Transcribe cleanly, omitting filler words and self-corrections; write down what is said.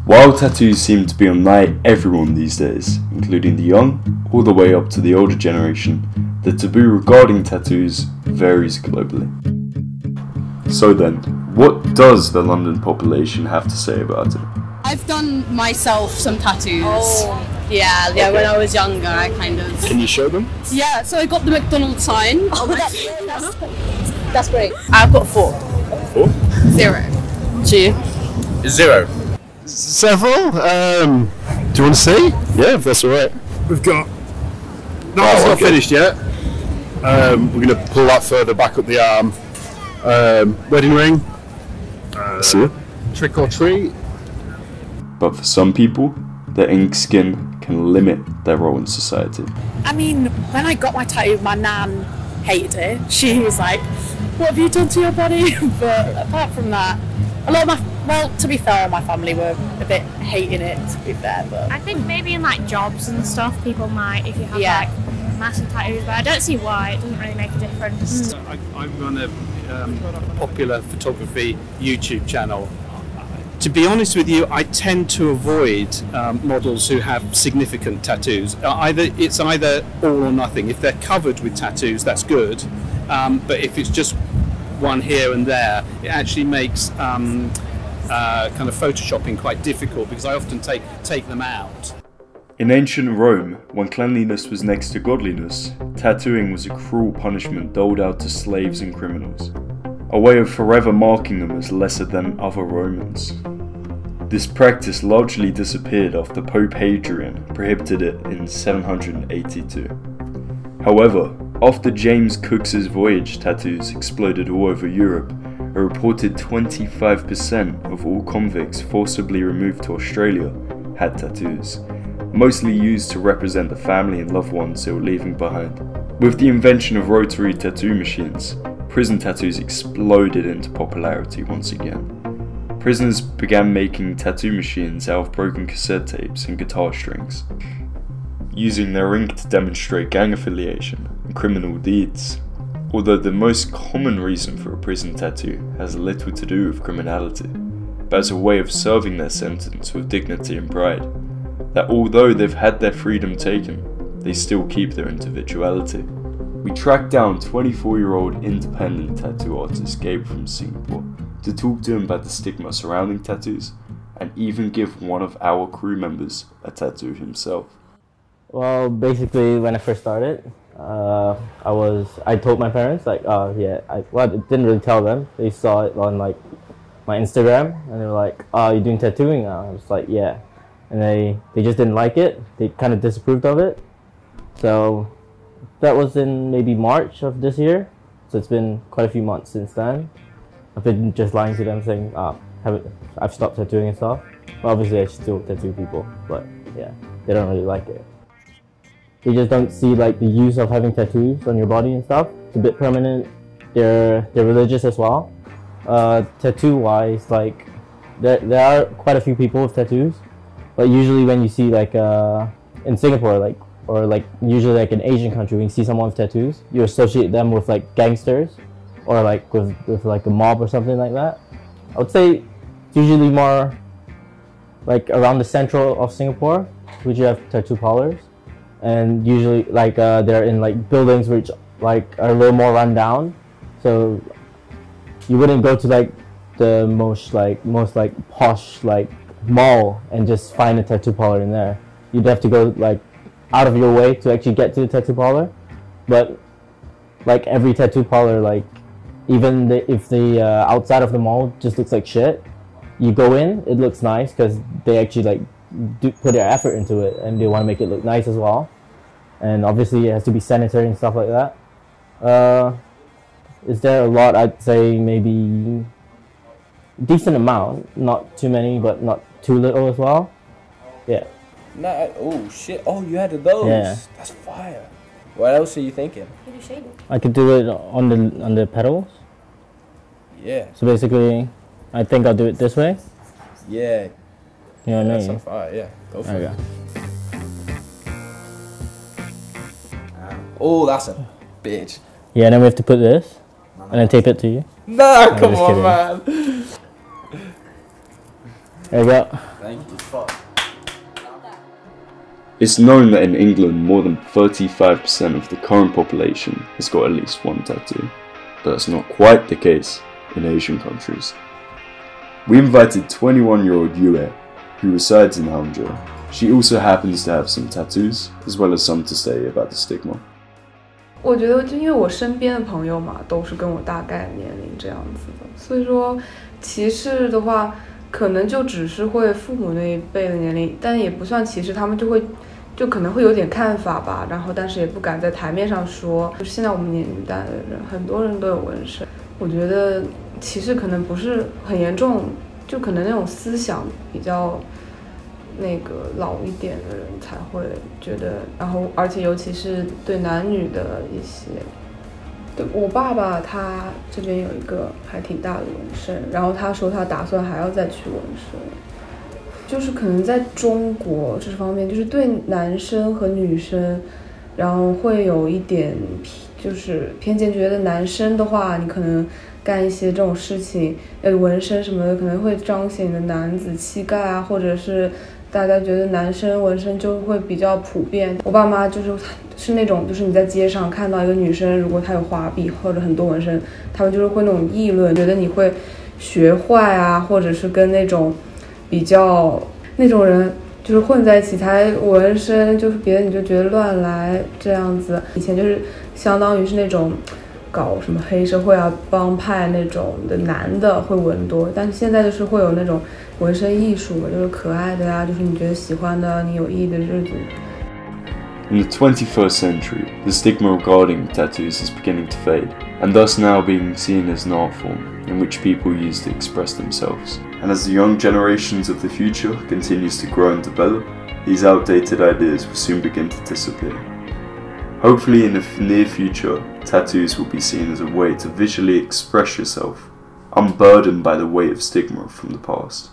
While tattoos seem to be on nigh everyone these days, including the young all the way up to the older generation, the taboo regarding tattoos varies globally. So then, what does the London population have to say about it? I've done myself some tattoos. Oh. Yeah, Okay. when I was younger, I kind of... Can you show them? Yeah, so I got the McDonald's sign. Oh, that's great. I've got 4. 4? 0. 2. 0. Several. Do you want to see? Yeah, if that's all right. We've got. No, it's not finished yet. We're going to pull that further back up the arm. Wedding ring. See it? Trick or treat. But for some people, their ink skin can limit their role in society. I mean, when I got my tattoo, my nan hated it. She was like, "What have you done to your body?" But apart from that, a lot of to be fair, my family were a bit hating it, to be fair. But I think maybe in like jobs and stuff, people might, if you have like massive tattoos, but I don't see why. It doesn't really make a difference. I run a popular photography YouTube channel. To be honest with you, I tend to avoid models who have significant tattoos. It's either all or nothing. If they're covered with tattoos, that's good. But if it's just one here and there, it actually makes kind of photoshopping quite difficult because I often take them out. In ancient Rome, when cleanliness was next to godliness, tattooing was a cruel punishment doled out to slaves and criminals, a way of forever marking them as lesser than other Romans. This practice largely disappeared after Pope Hadrian prohibited it in 782. However, after James Cook's voyage, tattoos exploded all over Europe. A reported 25% of all convicts forcibly removed to Australia had tattoos, mostly used to represent the family and loved ones they were leaving behind. With the invention of rotary tattoo machines, prison tattoos exploded into popularity once again. Prisoners began making tattoo machines out of broken cassette tapes and guitar strings, using their ink to demonstrate gang affiliation and criminal deeds. Although the most common reason for a prison tattoo has little to do with criminality, but as a way of serving their sentence with dignity and pride, that although they've had their freedom taken, they still keep their individuality. We tracked down 24-year-old independent tattoo artist Gabe from Singapore to talk to him about the stigma surrounding tattoos and even give one of our crew members a tattoo himself. Well, basically when I first started, I told my parents I didn't really tell them. They saw it on like my Instagram and they were like, "Oh, you're doing tattooing now?" I was like, "Yeah." And they just didn't like it. They kind of disapproved of it. So that was in maybe March of this year. So it's been quite a few months since then. I've been just lying to them saying, I've stopped tattooing and stuff. But obviously I still tattoo people, but yeah, they don't really like it. They just don't see like the use of having tattoos on your body and stuff. It's a bit permanent. They're religious as well. Tattoo wise, like there are quite a few people with tattoos, but usually when you see like in Singapore, or usually like an Asian country, when you see someone with tattoos, you associate them with like gangsters or like with like a mob or something like that. I would say it's usually more like around the central of Singapore, which you have tattoo parlors, and usually like they're in like buildings which like are a little more run down, so you wouldn't go to like the most posh like mall and just find a tattoo parlor in there. You'd have to go like out of your way to actually get to the tattoo parlor. But like every tattoo parlor, like even if the outside of the mall just looks like shit, you go in, it looks nice because they actually like do put their effort into it and they want to make it look nice as well. And obviously it has to be sanitary and stuff like that. Is there a lot? I'd say maybe a decent amount, not too many but not too little as well. Yeah. Oh shit! Oh, you had those. Yeah. That's fire. What else are you thinking? Could you shade it? I could do it on the petals. Yeah. So basically, I think I'll do it this way. Yeah. You know what I That's mean? on fire. Yeah. Go for There it. we go. Oh, that's a bitch. Yeah, and then we have to put this, and then tape it to you. Nah, I'm come just on, kidding. man. There you go. Thank you. It's known that in England, more than 35% of the current population has got at least one tattoo, but that's not quite the case in Asian countries. We invited 21-year-old Yue, who resides in Hangzhou. She also happens to have some tattoos, as well as some to say about the stigma. 我觉得就因为我身边的朋友嘛，都是跟我大概年龄这样子的，所以说歧视的话，可能就只是会父母那一辈的年龄，但也不算歧视，他们就可能会有点看法吧，然后但是也不敢在台面上说。就是现在我们年龄代的人，很多人都有纹身，我觉得歧视可能不是很严重，就可能那种思想比较那个老一点的人才会觉得，然后而且尤其是对男女的一些。对，我爸爸他这边有一个还挺大的纹身，然后他说他打算还要再去纹身。就是可能在中国这方面，就是对男生和女生，然后会有一点就是偏见，觉得男生的话，你可能干一些这种事情，纹身什么的，可能会彰显你的男子气概啊，或者是大家觉得男生纹身就会比较普遍。我爸妈是那种，就是你在街上看到一个女生，如果她有画笔或者很多纹身，他们就是会那种议论，觉得你会学坏啊，或者是跟那种比较那种人就是混在一起才纹身，就是别人你就觉得乱来这样子。以前就是相当于是那种搞什么黑社会啊、帮派那种的男的会纹多，但是现在就是会有那种纹身艺术嘛，就是可爱的呀，就是你觉得喜欢的、你有意义的日子。In the 21st century, the stigma regarding tattoos is beginning to fade, and thus now being seen as an art form in which people use to express themselves. And as the young generations of the future continues to grow and develop, these outdated ideas will soon begin to disappear. Hopefully in the near future, tattoos will be seen as a way to visually express yourself, unburdened by the weight of stigma from the past.